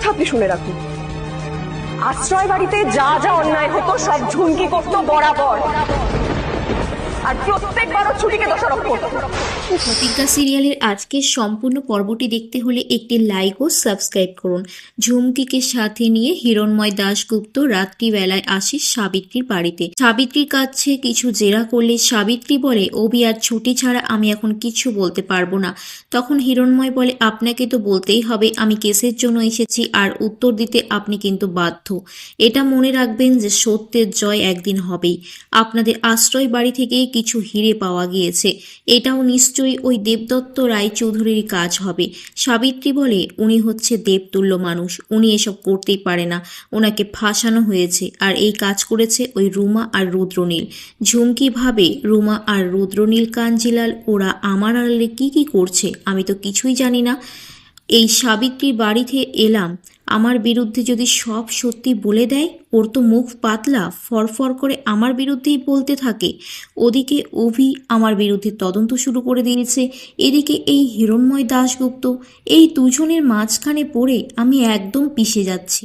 কথা আপনি শুনে রাখুন, আশ্রয় বাড়িতে যা যা অন্যায় হতো সব ঝুমকি করতো বরাবর, আর প্রত্যেকবারও ছুটিকে দোষারোপ করতো। প্রতিজ্ঞা সিরিয়ালের আজকের সম্পূর্ণ পর্বটি দেখতে হলে একটি লাইক ও সাবস্ক্রাইব করুন। ঝুমকিকে সাথে নিয়ে হিরণময় দাশগুপ্ত রাত্রিবেলায় আসে সাবিত্রীর বাড়িতে। সাবিত্রীর কাছে কিছু জেরা করলে সাবিত্রী বলে, অভি আর ছুটি ছাড়া আমি এখন কিছু বলতে পারবো না। তখন হিরণময় বলে, আপনাকে তো বলতেই হবে, আমি কেসের জন্য এসেছি আর উত্তর দিতে আপনি কিন্তু বাধ্য। এটা মনে রাখবেন যে সত্যের জয় একদিন হবেই। আপনাদের আশ্রয় বাড়ি থেকে কিছু হিরে পাওয়া গিয়েছে, এটাও নিশ্চয়ই ওই দেবদত্ত রায়চৌধুরীর কাজ হবে। সাবিত্রী বলে, উনি হচ্ছে দেবতুল্য মানুষ, উনি এসব করতেই পারে না, ওনাকে ফাঁসানো হয়েছে, আর এই কাজ করেছে ওই রুমা আর রুদ্রনীল। ঝুমকি ভাবে, রুমা আর রুদ্রনীল কাঞ্জিলাল ওরা আমার আড়ালে কি করছে, আমি তো কিছুই জানি না। এই সাবিত্রীর বাড়িতে এলাম, আমার বিরুদ্ধে যদি সব সত্যি বলে দেয়, ওর তো মুখ পাতলা, ফরফর করে আমার বিরুদ্ধেই বলতে থাকে। ওদিকে অভি আমার বিরুদ্ধে তদন্ত শুরু করে দিয়েছে, এদিকে এই হিরণময় দাশগুপ্ত, এই দুজনের মাঝখানে পড়ে আমি একদম পিষে যাচ্ছি।